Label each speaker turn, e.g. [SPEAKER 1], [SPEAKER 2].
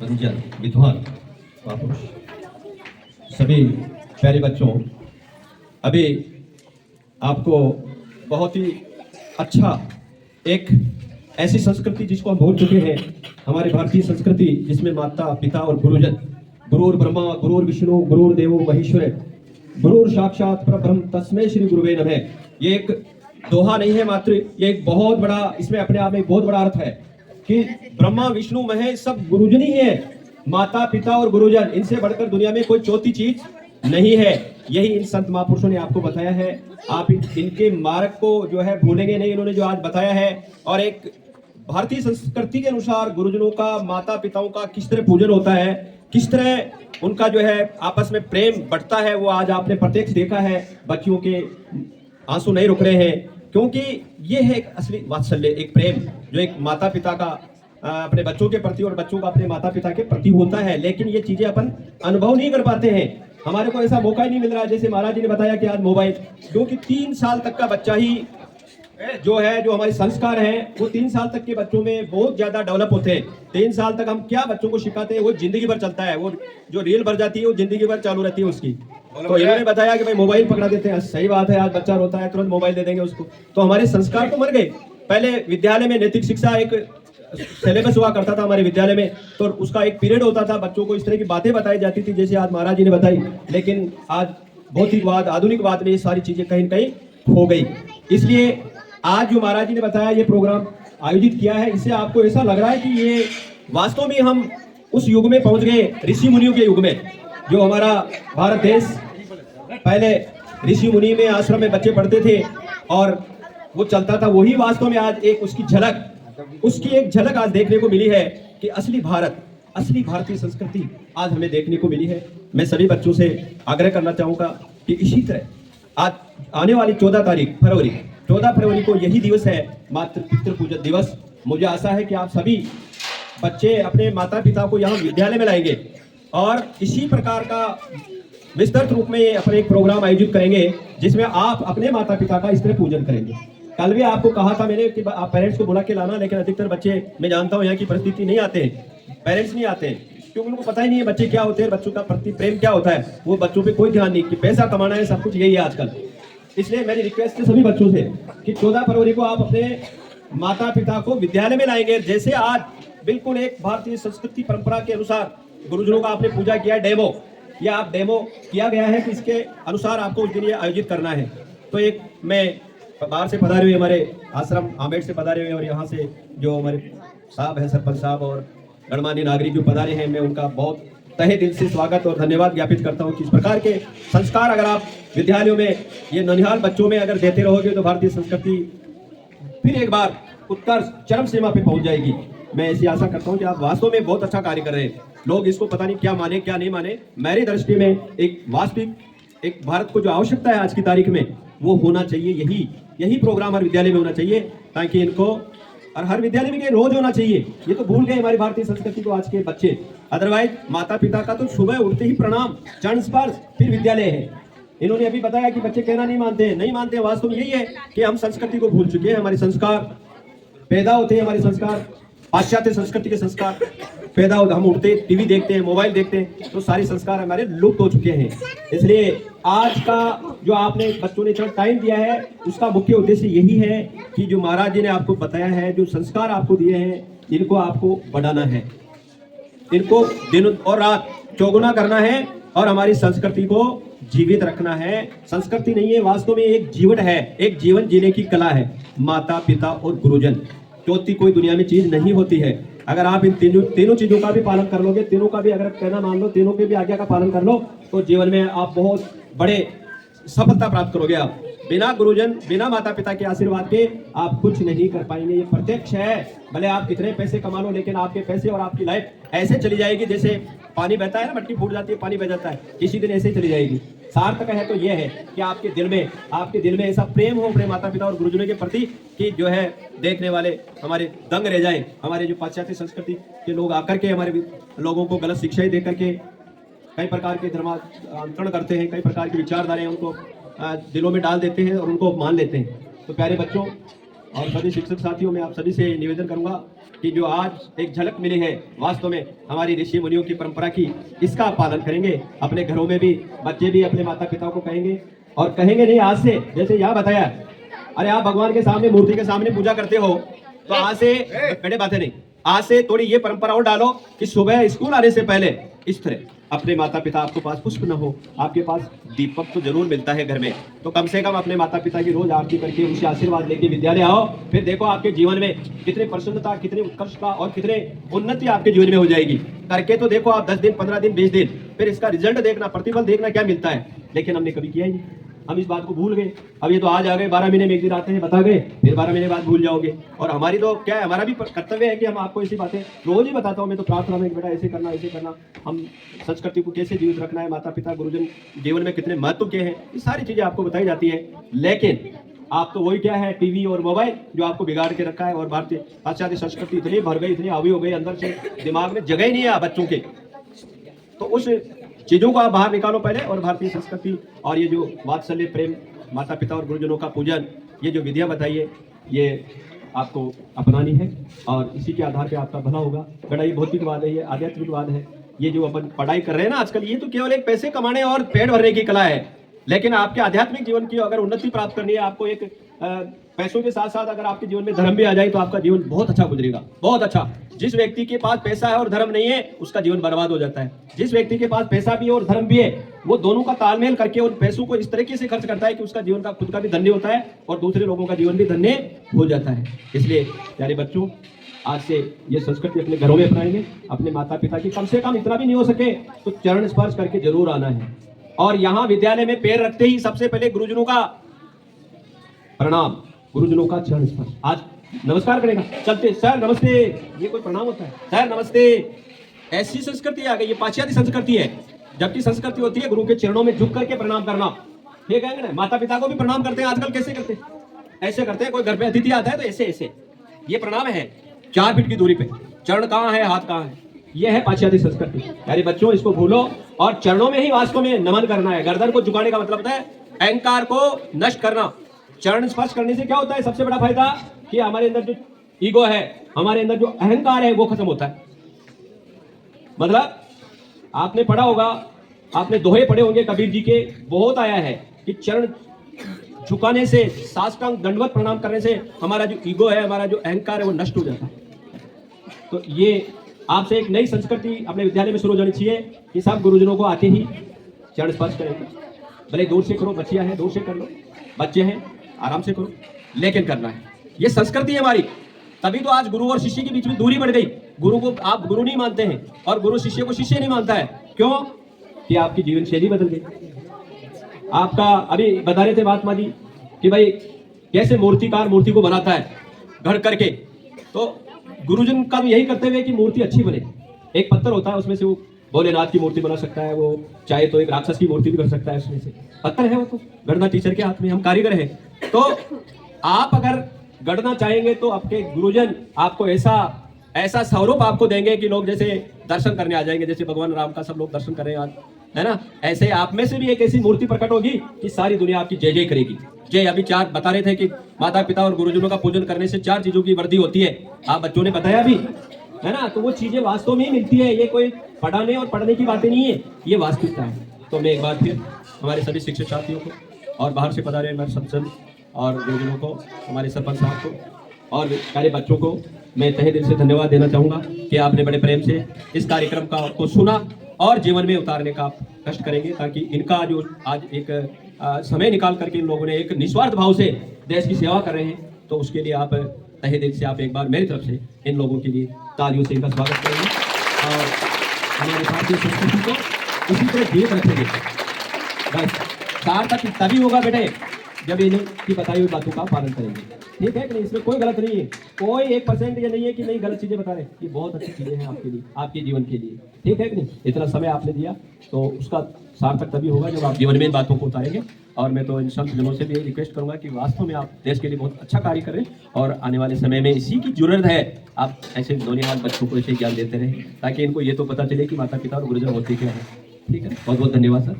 [SPEAKER 1] गुरुजन, विद्वान महापुरुष, सभी प्यारे बच्चों, अभी आपको बहुत ही अच्छा एक ऐसी संस्कृति जिसको हम भूल चुके हैं, हमारी भारतीय संस्कृति जिसमें माता पिता और गुरुजन, गुरुर ब्रह्मा गुरुर विष्णु गुरुर देवो महेश्वर, गुरुर साक्षात परब्रह्म तस्मै श्री गुरुवे नमः। ये एक दोहा नहीं है मात्र, ये एक बहुत बड़ा, इसमें अपने आप में बहुत बड़ा अर्थ है कि ब्रह्मा विष्णु महेश सब गुरुजन ही है। माता पिता और गुरुजन, इनसे बढ़कर दुनिया में कोई चौथी चीज नहीं है। यही इन संत महापुरुषों ने आपको बताया है। आप इनके मार्ग को जो है भूलेंगे नहीं, इन्होंने जो आज बताया है। और एक भारतीय संस्कृति के अनुसार गुरुजनों का, माता पिताओं का किस तरह पूजन होता है, किस तरह उनका जो है आपस में प्रेम बढ़ता है, वो आज आपने प्रत्यक्ष देखा है। बच्चियों के आंसू नहीं रुक रहे हैं, क्योंकि ये है एक असली वात्सल्य, एक प्रेम जो एक माता पिता का अपने बच्चों के प्रति और बच्चों का अपने माता पिता के प्रति होता है। लेकिन ये चीजें अपन अनुभव नहीं कर पाते हैं, हमारे को ऐसा मौका ही नहीं मिल रहा है। जैसे महाराज जी ने बताया कि आज मोबाइल, क्योंकि 3 साल तक का बच्चा ही जो है, जो हमारे संस्कार हैं वो 3 साल तक के बच्चों में बहुत ज्यादा डेवलप होते हैं। 3 साल तक हम क्या बच्चों को सिखाते हैं, वो जिंदगी भर चलता है। वो जो रील भर जाती है वो जिंदगी भर चालू रहती है उसकी। तो इन्होंने बताया कि भाई मोबाइल पकड़ा देते हैं, सही बात है। आज बच्चा रोता है तुरंत मोबाइल दे देंगे उसको, तो हमारे संस्कार तो मर गए। पहले विद्यालय में नैतिक शिक्षा एक सिलेबस हुआ करता था हमारे विद्यालय में, तो उसका एक पीरियड होता था, बच्चों को इस तरह की बातें बताई जाती थी जैसे आज महाराज जी ने बताई। लेकिन आज भौतिकवाद, आधुनिकवाद में ये सारी चीजें कहीं न कहीं खो गई। इसलिए आज जो महाराज जी ने बताया, ये प्रोग्राम आयोजित किया है, इससे आपको ऐसा लग रहा है कि ये वास्तव में हम उस युग में पहुंच गए, ऋषि मुनियों के युग में। जो हमारा भारत देश पहले ऋषि मुनि में आश्रम में बच्चे पढ़ते थे और वो चलता था, वही वास्तव में आज एक उसकी झलक, उसकी एक झलक आज देखने को मिली है कि असली भारत, असली भारतीय संस्कृति आज हमें देखने को मिली है। मैं सभी बच्चों से आग्रह करना चाहूंगा कि इसी तरह आज आने वाली 14 फरवरी को यही दिवस है, मातृ पितृ पूजन दिवस। मुझे आशा है कि आप सभी बच्चे अपने माता पिता को यहाँ विद्यालय में लाएंगे और इसी प्रकार का विस्तृत रूप में अपने एक प्रोग्राम आयोजित करेंगे जिसमें आप अपने माता पिता का इस तरह पूजन करेंगे। कल भी आपको कहा था मैंने कि आप पेरेंट्स को बुला के लाना, लेकिन अधिकतर बच्चे, मैं जानता हूँ यहाँ की परिस्थिति, नहीं आते हैं, पेरेंट्स नहीं आते हैं, क्योंकि उनको पता ही नहीं है बच्चे क्या होते हैं, बच्चों का प्रति प्रेम क्या होता है। वो बच्चों पे कोई ध्यान नहीं कि पैसा कमाना है, सब कुछ यही है आजकल। इसलिए मेरी रिक्वेस्ट है सभी बच्चों से कि 14 फरवरी को आप अपने माता पिता को विद्यालय में लाएंगे। जैसे आज बिल्कुल एक भारतीय संस्कृति परंपरा के अनुसार गुरुजनों का आपने पूजा किया है, डेमो, या आप डेमो किया गया है कि इसके अनुसार आपको उस दिन ये आयोजित करना है। तो एक मैं बाहर से पधारे हुए, हमारे आश्रम आमेर से पधारे हुए और यहाँ से जो हमारे साहब हैं, सरपंच साहब और गणमान्य नागरिक जो पधारे हैं, मैं उनका बहुत तहे दिल से स्वागत और धन्यवाद ज्ञापित करता हूँ कि इस प्रकार के संस्कार अगर आप विद्यालयों में, ये ननिहाल बच्चों में अगर देते रहोगे तो भारतीय संस्कृति फिर एक बार उत्कर्ष चरम सीमा पे पहुंच जाएगी। मैं ऐसी आशा करता हूं कि आप वास्तव में बहुत अच्छा कार्य कर रहे हैं। लोग इसको पता नहीं क्या माने क्या नहीं माने, मेरी दृष्टि में एक वास्तविक एक भारत को जो आवश्यकता है आज की तारीख में, वो होना चाहिए। यही प्रोग्राम हर विद्यालय में होना चाहिए, ताकि इनको, और हर विद्यालय में रोज होना चाहिए। ये तो भूल गए हमारी भारतीय संस्कृति को आज के बच्चे। अदरवाइज माता पिता का तो सुबह उठते ही प्रणाम, चरण स्पर्श, फिर विद्यालय है। इन्होंने अभी बताया कि बच्चे कहना नहीं मानते। वास्तव में यही है कि हम संस्कृति को भूल चुके हैं। हमारे संस्कार पैदा होते हैं, हमारे संस्कार पाश्चात्य संस्कृति के संस्कार पैदा होते, हम उठते टीवी देखते हैं, मोबाइल देखते हैं, तो सारे संस्कार हमारे लुप्त हो चुके हैं। इसलिए आज का जो आपने बच्चों ने इतना टाइम दिया है, उसका मुख्य उद्देश्य यही है कि जो महाराज जी ने आपको बताया है, जो संस्कार आपको दिए हैं, इनको आपको बढ़ाना है, इनको दिन और रात चौगुना करना है और हमारी संस्कृति को जीवित रखना है। संस्कृति नहीं है, वास्तव में एक जीवन है, एक जीवन जीने की कला है। माता पिता और गुरुजन, चौथी कोई दुनिया में चीज नहीं होती है। अगर आप इन तीनों चीजों का भी पालन कर लोगे, तीनों का भी अगर कहना मान लो, तीनों के भी आज्ञा का पालन कर लो, तो जीवन में आप बहुत बड़े सफलता प्राप्त करोगे। आप बिना गुरुजन, बिना माता पिता के आशीर्वाद के आप कुछ नहीं कर पाएंगे। ये प्रत्यक्ष है। भले आप कितने पैसे कमा लो, लेकिन आपके पैसे और आपकी लाइफ ऐसे चली जाएगी जैसे पानी बहता है ना, मटकी फूट जाती है, पानी बह जाता है, किसी दिन ऐसे ही चली जाएगी। सार्थक है तो ये है कि आपके दिल में ऐसा प्रेम हो अपने माता पिता और गुरुजनों के प्रति कि जो है देखने वाले हमारे दंग रह जाएं। हमारे जो पाश्चात्य संस्कृति के लोग आकर के हमारे लोगों को गलत शिक्षाएं दे करके कई प्रकार के धर्मांतरण करते हैं, कई प्रकार की विचारधाराएं उनको दिलों में डाल देते हैं और उनको मान लेते हैं। तो प्यारे बच्चों और सभी शिक्षक साथियों, मैं आप सभी से निवेदन करूंगा कि जो आज एक झलक मिली है वास्तव में हमारी ऋषि मुनियों की परंपरा की, इसका आप पालन करेंगे। अपने घरों में भी बच्चे भी अपने माता पिता को कहेंगे, और कहेंगे नहीं आज से, जैसे यहाँ बताया, अरे आप भगवान के सामने, मूर्ति के सामने पूजा करते हो, तो आज से बड़े बातें नहीं, आज से थोड़ी ये परंपरा और डालो कि सुबह स्कूल आने से पहले इस तरह अपने माता पिता, आपके पास पुष्प न हो, आपके पास दीपक तो जरूर मिलता है घर में, तो कम से कम अपने माता पिता की रोज आरती करके उनसे आशीर्वाद लेके विद्यालय आओ। फिर देखो आपके जीवन में कितनी प्रसन्नता, कितनी उत्कर्षता और कितने उन्नति आपके जीवन में हो जाएगी। करके तो देखो आप 10 दिन, 15 दिन, 20 दिन, फिर इसका रिजल्ट देखना, प्रतिफल देखना क्या मिलता है। लेकिन हमने कभी किया ही नहीं, हम इस बात को भूल गए। अब ये तो आज आ गए, 12 महीने में एक दिन आते हैं, बता गए, फिर 12 महीने बाद भूल जाओगे। और हमारी तो क्या है, हमारा भी कर्तव्य है कि हम आपको ऐसी बातें रोज ही बताता हूँ मैं तो प्रार्थना में, बेटा ऐसे करना, ऐसे करना, हम संस्कृति को कैसे जीवित रखना है, माता पिता गुरुजन जीवन में कितने महत्व के हैं, ये सारी चीजें आपको बताई जाती है। लेकिन आप तो वही क्या है, टीवी और मोबाइल जो आपको बिगाड़ के रखा है। और भारतीय पाश्चात्य संस्कृति इतनी भर गई, इतनी हावी हो गई, अंदर से दिमाग में जगह ही नहीं है बच्चों के। तो उस चीजों को आप बाहर निकालो पहले, और भारतीय संस्कृति और ये जो वात्सल्य, प्रेम, माता पिता और गुरुजनों का पूजन, ये जो विधियां बताइए, ये आपको अपनानी है, और इसी के आधार पे आपका भला होगा। बेटा ये भौतिकवाद है, ये आध्यात्मिकवाद है, ये जो अपन पढ़ाई कर रहे हैं ना आजकल, ये तो केवल एक पैसे कमाने और पेट भरने की कला है। लेकिन आपके आध्यात्मिक जीवन की अगर उन्नति प्राप्त करनी है, आपको एक पैसों के साथ साथ अगर आपके जीवन में धर्म भी आ जाए तो आपका जीवन बहुत अच्छा गुजरेगा, बहुत अच्छा। जिस व्यक्ति के पास पैसा है और धर्म नहीं है, उसका जीवन बर्बाद हो जाता है। जिस व्यक्ति के पास पैसा भी है और धर्म भी है, वो दोनों का तालमेल करके उन पैसों को इस तरीके से खर्च करता है कि उसका जीवन का खुद का भी धन्य होता है और दूसरे लोगों का जीवन भी धन्य हो जाता है। इसलिए प्यारे बच्चों, आज से ये संस्कृति अपने घरों में अपनाएंगे। अपने माता पिता की कम से कम इतना भी नहीं हो सके तो चरण स्पर्श करके जरूर आना है। और यहाँ विद्यालय में पैर रखते ही सबसे पहले गुरुजनों का प्रणाम, गुरुजनों का चरण स्पर्श। आज नमस्कार करेगा, चलते सर नमस्ते, ये कोई प्रणाम होता है, सर नमस्ते। ऐसी संस्कृति आ गई, ये पाश्चात्य संस्कृति है। जबकि संस्कृति होती है गुरु के चरणों में झुक करके प्रणाम करना। ठीक है ना? माता पिता को भी प्रणाम करते हैं आजकल। कैसे करते हैं? ऐसे करते हैं। कोई घर पे अतिथि आता है तो ऐसे ऐसे, ये प्रणाम है 4 फीट की दूरी पे। चरण कहाँ है, हाथ कहाँ है, ये है पाश्चात्य संस्कृति। यानी बच्चों इसको भूलो, और चरणों में ही वास्तव में नमन करना है। गर्दन को झुकाने का मतलब होता है अहंकार को नष्ट करना। चरण स्पर्श करने से क्या होता है, सबसे बड़ा फायदा कि हमारे अंदर जो ईगो है, हमारे अंदर जो अहंकार है, वो खत्म होता है। मतलब आपने पढ़ा होगा, आपने दोहे पढ़े होंगे कबीर जी के, बहुत आया है कि चरण झुकाने से, साष्टांग दंडवत प्रणाम करने से हमारा जो ईगो है, हमारा जो अहंकार है, वो नष्ट हो जाता है। तो ये आपसे एक नई संस्कृति अपने विद्यालय में शुरू हो जानी चाहिए कि सब गुरुजनों को आते ही चरण स्पर्श करेंगे। भले दूर से करो, बच्चियां हैं दूर से कर लो, बच्चे हैं आराम से करो, लेकिन करना है। ये संस्कृति है हमारी। तभी तो आज गुरु और शिष्य के बीच में दूरी बढ़ गई। गुरु को आप गुरु नहीं मानते हैं और गुरु शिष्य को शिष्य नहीं मानता है। क्यों? कि आपकी जीवन शैली बदल गई। आपका अभी बता रहे थे महात्मा जी कि भाई कैसे मूर्तिकार मूर्ति को बनाता है घड़ करके, तो गुरुजन का भी यही करते हुए कि मूर्ति अच्छी बने। एक पत्थर होता है, उसमें से वो भोलेनाथ की मूर्ति बना सकता है, वो चाहे तो एक राक्षस की मूर्ति भी कर सकता है। उसमें से पत्थर है, वो तो गढ़ना टीचर के हाथ में, हम कारीगर हैं। तो आप अगर गढ़ना चाहेंगे तो आपके गुरुजन आपको ऐसा स्वरूप आपको देंगे कि लोग जैसे दर्शन करने आ जाएंगे। जैसे भगवान राम का सब लोग दर्शन कर रहे हैं आज, है ना? ऐसे आप में से भी एक ऐसी मूर्ति प्रकट होगी कि सारी दुनिया आपकी जय जय करेगी। जय अभी 4 बता रहे थे कि माता पिता और गुरुजनों का पूजन करने से 4 चीजों की वृद्धि होती है। आप बच्चों ने बताया भी, है ना? तो वो चीजें वास्तव में ही मिलती है। ये कोई पढ़ाने और पढ़ने की बातें नहीं है, ये वास्तविकता है। तो मैं एक बार फिर हमारे सभी शिक्षक साथियों को और बाहर से पधारे हमारे सज्जन और गुरुजनों को, हमारे सरपंच साहब को और सारे बच्चों को मैं तहे दिल से धन्यवाद देना चाहूँगा कि आपने बड़े प्रेम से इस कार्यक्रम को सुना और जीवन में उतारने का आप कष्ट करेंगे, ताकि इनका जो आज एक समय निकाल करके इन लोगों ने एक निस्वार्थ भाव से देश की सेवा कर रहे हैं, तो उसके लिए आप तहे दिल से आप एक बार मेरी तरफ से इन लोगों के लिए तालियों से इनका स्वागत करेंगे और हमारे भारतीय संस्कृति को इसी तरह जीवित रखेंगे। बस सार्थक तभी होगा बेटे जब इनकी बताई हुई बातों का पालन करेंगे। ठीक है कि नहीं? इसमें कोई गलत नहीं है, कोई 1% ये नहीं है कि नहीं गलत चीजें बता रहे। ये बहुत अच्छी चीजें हैं आपके लिए, आपके जीवन के लिए। ठीक है कि नहीं? इतना समय आपने दिया तो उसका सार्थक तभी होगा जब आप जीवन में इन बातों को उतारेंगे। और मैं तो इन संत जनों से भी यही रिक्वेस्ट करूंगा कि वास्तव में आप देश के लिए बहुत अच्छा कार्य करें और आने वाले समय में इसी की जरूरत है। आप ऐसे नौनिहाल बच्चों को ऐसे ज्ञान देते रहें ताकि इनको ये तो पता चले कि माता पिता और गुरुजन होते क्या है। ठीक है, बहुत बहुत धन्यवाद सर।